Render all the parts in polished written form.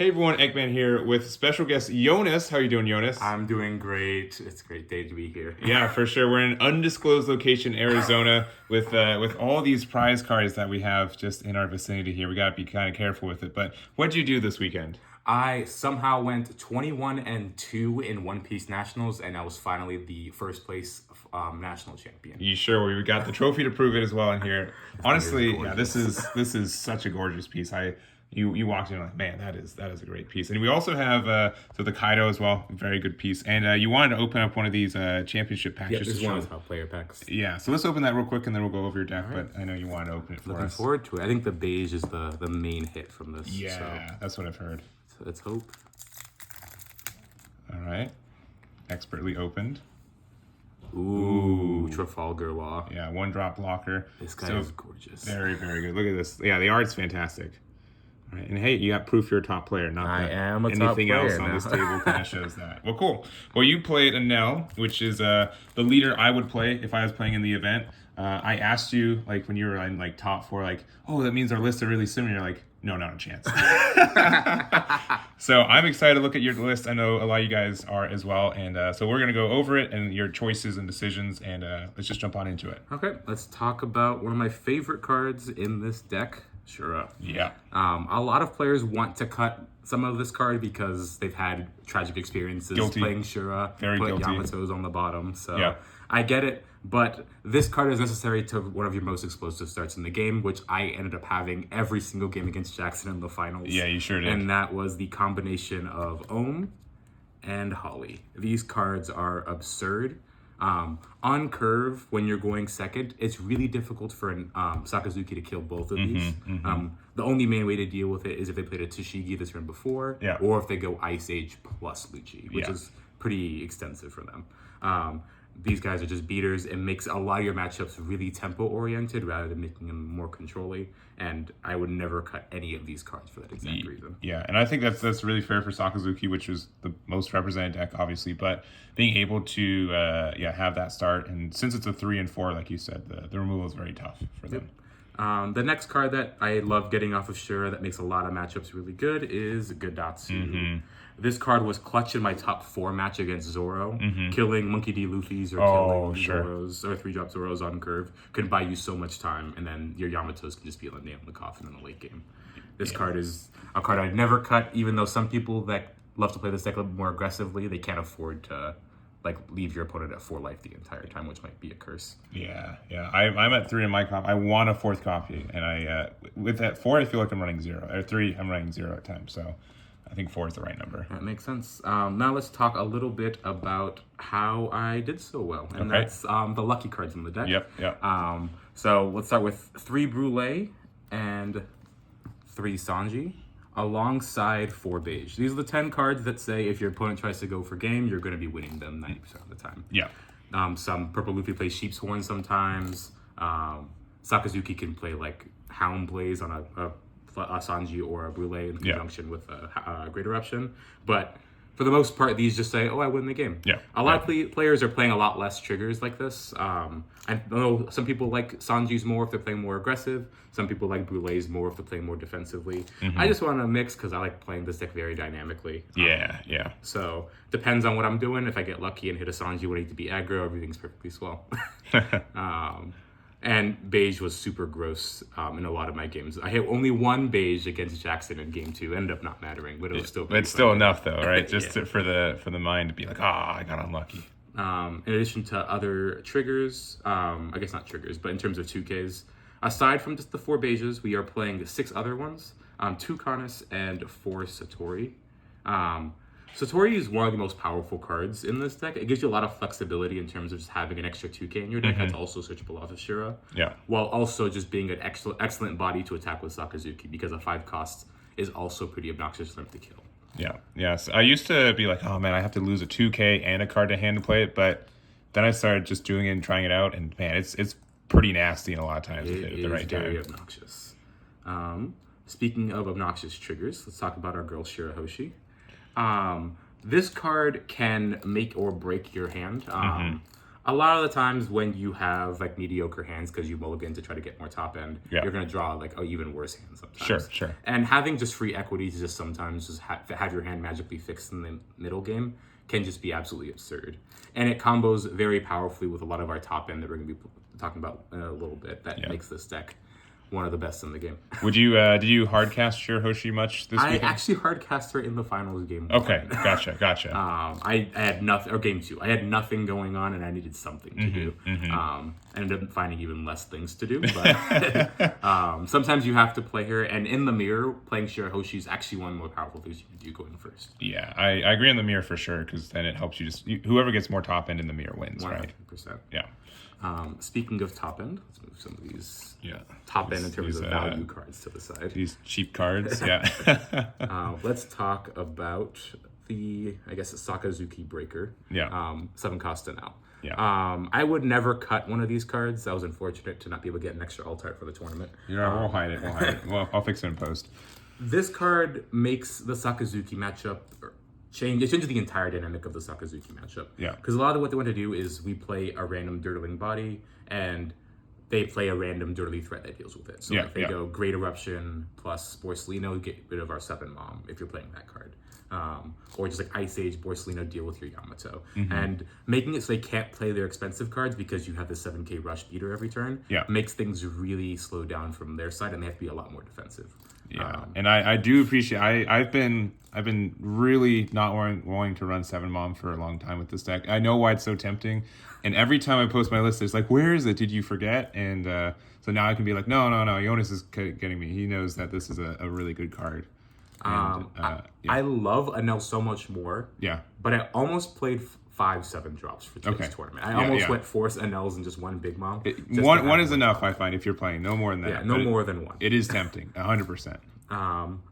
Hey everyone, Eggman here with special guest Yonas. How are you doing, Yonas? I'm doing great. It's a great day to be here. Yeah, for sure. We're in an undisclosed location, Arizona, with all these prize cards that we have just in our vicinity here. We got to be kind of careful with it. But what'd you do this weekend? I somehow went 21-2 in One Piece Nationals, and I was finally the first place national champion. You sure? We got the trophy to prove it as well in here. Honestly, yeah, gorgeous. this is such a gorgeous piece. You walked in like, man, that is a great piece. And we also have so the Kaido as well, very good piece. And you wanted to open up one of these championship packs. Yeah, just this to is one show- of the top player packs. Yeah, so let's open that real quick and then we'll go over your deck. right. But I know you wanted to open it for Looking us. forward to it. I think the beige is the main hit from this. Yeah, that's what I've heard. So let's hope. All right, expertly opened. Ooh, Trafalgar Law. Yeah, 1-drop blocker. This guy So, is gorgeous. very, very good. Look at this. Yeah, the art's fantastic. All right, and hey, you got proof you're a top player. Not I that am a top anything else player on now. this table kind of shows that. Well, cool. Well, you played Enel, which is the leader I would play if I was playing in the event. I asked you, like, when you were in, like, top 4, like, oh, that means our lists are really similar. You're like, no, not a chance. So I'm excited to look at your list. I know a lot of you guys are as well. And so we're going to go over it and your choices and decisions. And let's just jump on into it. Okay, let's talk about one of my favorite cards in this deck, Shura. Yeah. A lot of players want to cut some of this card because they've had tragic experiences Guilty. playing Shura, Very put guilty. Yamato's on the bottom. So Yeah. I get it, but this card is necessary to one of your most explosive starts in the game, which I ended up having every single game against Jackson in the finals. Yeah, you sure did. And that was the combination of Ohm and Holly. These cards are absurd. On curve, when you're going second, it's really difficult for an Sakazuki to kill both of these. The only main way to deal with it is if they played a Tashigi the turn before, Yeah. or if they go Ice Age plus Lucci, which Yeah. is pretty extensive for them. These guys are just beaters. It makes a lot of your matchups really tempo-oriented rather than making them more control-y, and I would never cut any of these cards for that exact reason. Yeah, and I think that's really fair for Sakazuki, which was the most represented deck, obviously. But being able to have that start, and since it's a 3 and 4, like you said, the removal is very tough for them. The next card that I love getting off of Shura that makes a lot of matchups really good is Gadatsu. This card was clutch in my top 4 match against Zoro. Killing Monkey D. Luffy's or killing sure. Zoros or 3-drop Zoros on curve could buy you so much time, and then your Yamatos can just be a nail in the coffin in the late game. This card is a card I'd never cut, even though some people that love to play this deck a little bit more aggressively, they can't afford to leave your opponent at 4 life the entire time, which might be a curse. Yeah. I'm at 3 in my comp. I want a 4th copy, and I with that 4, I feel like I'm running 0. Or 3, I'm running 0 at times. So I think 4 is the right number. That makes sense. Now let's talk a little bit about how I did so well, and Okay. that's the lucky cards in the deck. Yep. So let's start with 3 Brûlé and 3 Sanji, alongside 4 Beige. These are the 10 cards that say if your opponent tries to go for game, you're going to be winning them 90% of the time. Yeah. Some Purple Luffy plays Sheep's Horn sometimes. Sakazuki can play like Hound Blaze on a Sanji or a Brûlé in conjunction with a Great Eruption. But for the most part, these just say, oh, I win the game. Yeah. A lot of players are playing a lot less triggers like this. I know some people like Sanji's more if they're playing more aggressive. Some people like Brûlé's more if they're playing more defensively. I just want to mix because I like playing this deck very dynamically. Yeah. So depends on what I'm doing. If I get lucky and hit a Sanji when I need to be aggro, everything's perfectly swell. And beige was super gross in a lot of my games. I hit only 1 beige against Jackson in game 2. Ended up not mattering, but it was still. It's still enough though, right? Just for the mind to be like, I got unlucky. In addition to other triggers, I guess not triggers, but in terms of 2Ks, aside from just the 4 beiges, we are playing 6 other ones, 2 Canis and 4 Satori. Satori is one of the most powerful cards in this deck. It gives you a lot of flexibility in terms of just having an extra 2K in your deck that's also searchable off of Shura. Yeah. While also just being an excellent body to attack with Sakazuki, because a 5 cost is also pretty obnoxious for them to kill. Yes. I used to be like, oh man, I have to lose a 2K and a card to hand to play it, but then I started just doing it and trying it out, and man, it's pretty nasty in a lot of times at the right very time. obnoxious. Speaking of obnoxious triggers, let's talk about our girl Shirahoshi. This card can make or break your hand. A lot of the times when you have like mediocre hands because you mulligan to try to get more top end, Yeah. you're going to draw like an even worse hand sometimes. Sure. And having just free equity to just sometimes just have your hand magically fixed in the middle game can just be absolutely absurd. And it combos very powerfully with a lot of our top end that we're going to be talking about in a little bit that makes this deck one of the best in the game. Would you did you hardcast Shirahoshi much this weekend? I actually hardcast her in the finals game. Okay, gotcha. I had nothing, or game 2. I had nothing going on, and I needed something to do. I ended up finding even less things to do. But sometimes you have to play her, and in the mirror, playing Shirahoshi is actually one of the more powerful things you can do going first. Yeah, I agree on the mirror for sure, because then it helps whoever gets more top end in the mirror wins, 100%. Right? Yeah. Speaking of top end, let's move some of these top end in terms these, of value cards to the side. These cheap cards, yeah. Let's talk about the Sakazuki Breaker. Yeah. 7 cost Enel. Yeah. I would never cut one of these cards. I was unfortunate to not be able to get an extra alt art for the tournament. Yeah, we'll hide it. Well, I'll fix it in post. This card makes the Sakazuki matchup change. It changes the entire dynamic of the Sakazuki matchup. Yeah. Because a lot of what they want to do is we play a random dirtling body, and they play a random dirtly threat that deals with it. So they go Great Eruption plus Borsellino, get rid of our 7 Mom if you're playing that card. Or just like Ice Age, Borsellino, deal with your Yamato. And making it so they can't play their expensive cards because you have the 7k rush beater every turn makes things really slow down from their side, and they have to be a lot more defensive. Yeah, and I do appreciate. I've been really not willing to run 7 Mom for a long time with this deck. I know why it's so tempting, and every time I post my list, it's like, where is it? Did you forget? And so now I can be like, no. Yonas is getting me. He knows that this is a really good card. And, I love Enel so much more. Yeah, but I almost played 5-7 drops for today's tournament. I almost went force Enels and just one big mom. One is enough, I find, if you're playing. No more than that. Yeah, no more than one. It is tempting, 100%.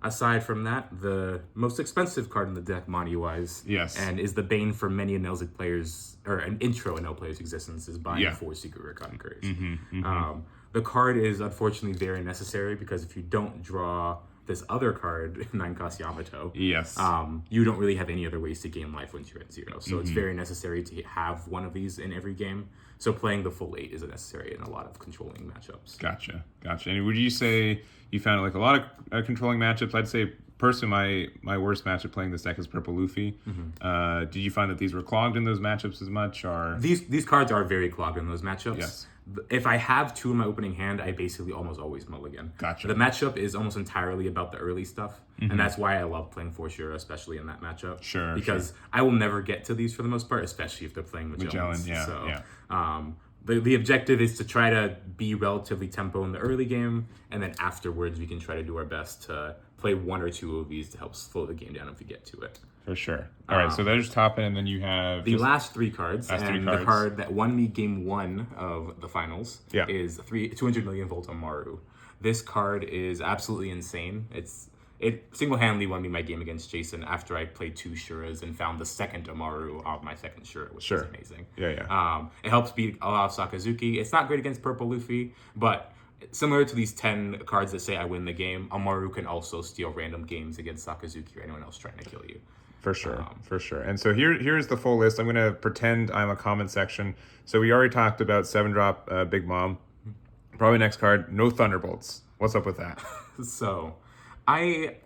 Aside from that, the most expensive card in the deck, money-wise, and is the bane for many Enel's players, or an intro Enel player's existence, is buying 4 Secret Rare Conquerors. The card is unfortunately very necessary because if you don't draw this other card, 9 cost Yamato, you don't really have any other ways to gain life once you're at 0. So it's very necessary to have one of these in every game. So playing the full 8 is necessary in a lot of controlling matchups. Gotcha. And would you say you found like a lot of controlling matchups? I'd say personally my worst matchup playing this deck is Purple Luffy. Did you find that these were clogged in those matchups as much? Or these cards are very clogged in those matchups. Yes. If I have 2 in my opening hand, I basically almost always mulligan. Gotcha. The matchup is almost entirely about the early stuff, and that's why I love playing Forshira, especially in that matchup. Sure. Because I will never get to these for the most part, especially if they're playing Magellan. The objective is to try to be relatively tempo in the early game, and then afterwards we can try to do our best to play 1 or 2 of these to help slow the game down if we get to it. For sure. All right, so there's top end, and then you have the last 3 cards. The card that won me game 1 of the finals is 200 million volt Amaru. This card is absolutely insane. It single-handedly won me my game against Jason after I played 2 Shuras and found the second Amaru on my second Shura, which is amazing. It helps beat a lot of Sakazuki. It's not great against Purple Luffy, but similar to these 10 cards that say I win the game, Amaru can also steal random games against Sakazuki or anyone else trying to kill you. For sure. And so here's the full list. I'm going to pretend I'm a comment section. So we already talked about 7-drop Big Mom. Probably next card, no Thunderbolts. What's up with that? So, I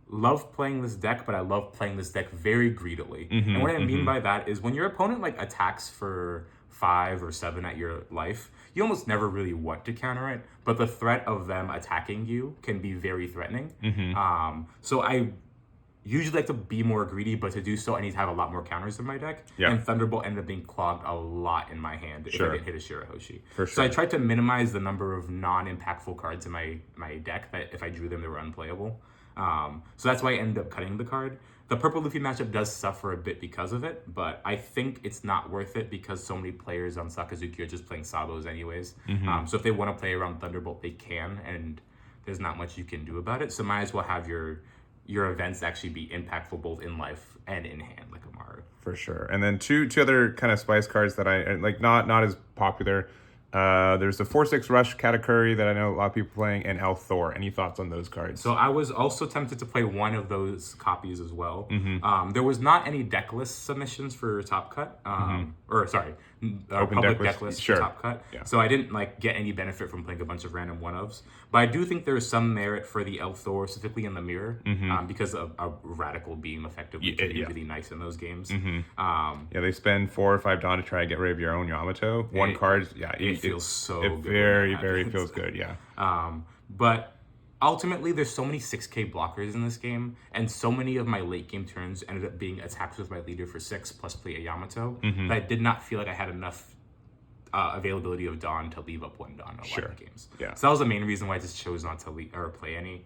love playing this deck, but I love playing this deck very greedily. And what I mean by that is when your opponent attacks for 5 or 7 at your life, you almost never really want to counter it, but the threat of them attacking you can be very threatening. So I usually like to be more greedy, but to do so, I need to have a lot more counters in my deck. And Thunderbolt ended up being clogged a lot in my hand if I didn't hit a Shirahoshi. So I tried to minimize the number of non-impactful cards in my deck that if I drew them, they were unplayable. So that's why I ended up cutting the card. The Purple Luffy matchup does suffer a bit because of it, but I think it's not worth it because so many players on Sakazuki are just playing Sabos anyways. So if they want to play around Thunderbolt, they can, and there's not much you can do about it. So might as well have your events actually be impactful both in life and in hand, like Amaru. For sure. And then two other kind of spice cards that I like, not as popular. There's the 4/6 Rush Katakuri that I know a lot of people playing, and El Thor. Any thoughts on those cards? So I was also tempted to play one of those copies as well. There was not any deck list submissions for Top Cut. public deck deck list, list sure. for Top Cut. Yeah. So I didn't like get any benefit from playing a bunch of random one-ofs. But I do think there is some merit for the Elf Thor, specifically in the mirror, because a radical beam effectively can be really nice in those games. Yeah, they spend 4 or 5 Dawn to try to get rid of your own Yamato. One card, it feels so it good. very feels good, yeah. But ultimately, there's so many 6k blockers in this game, and so many of my late game turns ended up being attacks with my leader for 6 plus play a Yamato that I did not feel like I had enough availability of Dawn to leave up 1 Dawn in a lot of games. Yeah. So that was the main reason why I just chose not to play any.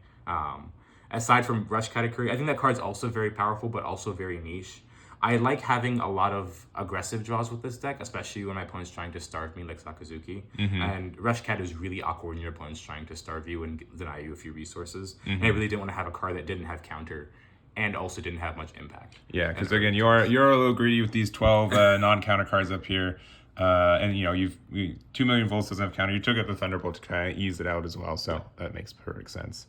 Aside from Rush category, I think that card's also very powerful, but also very niche. I like having a lot of aggressive draws with this deck, especially when my opponent's trying to starve me like Sakazuki. And Rush Cat is really awkward when your opponent's trying to starve you and deny you a few resources. And I really didn't want to have a card that didn't have counter and also didn't have much impact. Yeah, because again, you're a little greedy with these 12 non-counter cards up here. And you've 2 million volts doesn't have counter. You took out the Thunderbolt to try and ease it out as well, so that makes perfect sense.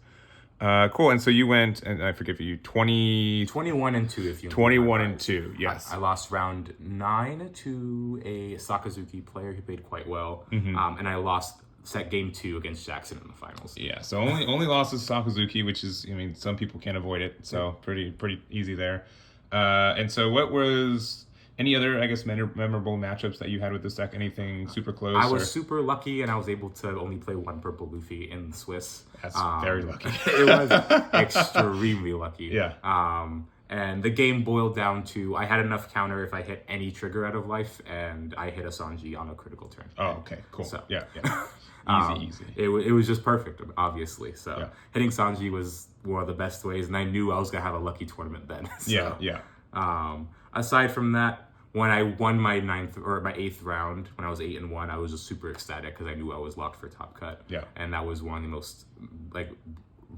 Cool. And so you went, and I forgive you, 21 and 2 if you 21 and 2, yes. I lost round 9 to a Sakazuki player who played quite well. And I lost set game 2 against Jackson in the finals. Yeah, so only lost is Sakazuki, which is, some people can't avoid it, so pretty easy there. And so what was any other, I guess, memorable matchups that you had with this deck? Anything super close? I was super lucky, and I was able to only play 1 purple Luffy in the Swiss. That's very lucky. It was extremely lucky. Yeah. And the game boiled down to I had enough counter if I hit any trigger out of life, and I hit a Sanji on a critical turn. Oh, okay, cool. So, yeah. Easy. It was just perfect, obviously. So hitting Sanji was one of the best ways, and I knew I was gonna have a lucky tournament then. So, aside from that, when I won my 8th round, when I was 8-1, I was just super ecstatic because I knew I was locked for Top Cut. Yeah. And that was one of the most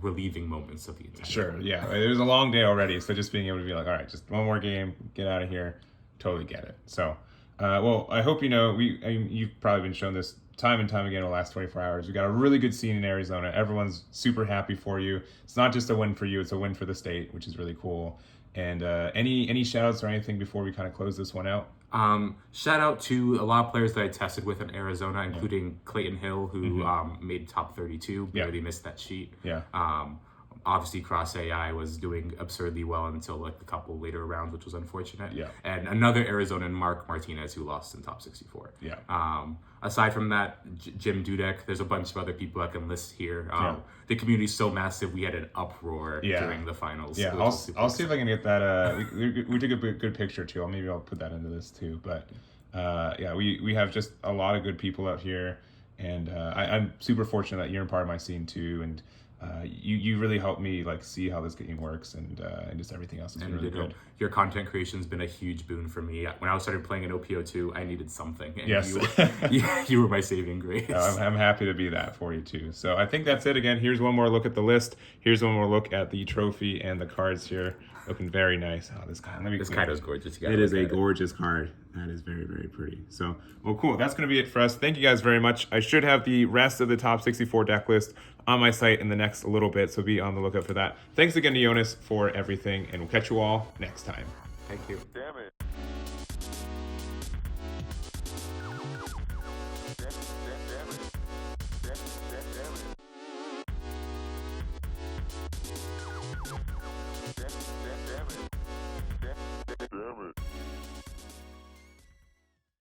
relieving moments of the entire Sure, yeah. It was a long day already, so just being able to be like, all right, just one more game, get out of here, totally get it. So, well, I hope you've probably been shown this time and time again in the last 24 hours. We got a really good scene in Arizona. Everyone's super happy for you. It's not just a win for you, it's a win for the state, which is really cool. And any shout outs or anything before we kind of close this one out? Shout out to a lot of players that I tested with in Arizona, including Clayton Hill, who made top 32, barely missed that sheet. Yeah. Obviously, Cross AI was doing absurdly well until a couple later rounds, which was unfortunate. Yeah. And another Arizonan, Mark Martinez, who lost in top 64. Yeah. Aside from that, Jim Dudek, there's a bunch of other people I can list here. The community's so massive, we had an uproar during the finals. Yeah, I'll see if I can get that. We took a good picture too. Maybe I'll put that into this too. But we have just a lot of good people out here, and I'm super fortunate that you're in part of my scene too. And you really helped me see how this game works and just everything else is really good. Your content creation's been a huge boon for me. When I started playing in OPO2, I needed something. And yes. you were my saving grace. I'm happy to be that for you too. So I think that's it. Again, here's one more look at the list. Here's one more look at the trophy and the cards here. Looking very nice. Oh, this Kaido's gorgeous. It is a gorgeous card. That is very, very pretty. So, well, cool. That's going to be it for us. Thank you guys very much. I should have the rest of the top 64 deck list on my site in the next little bit, so be on the lookout for that. Thanks again to Yonas for everything, and we'll catch you all next time. Thank you. Damn it.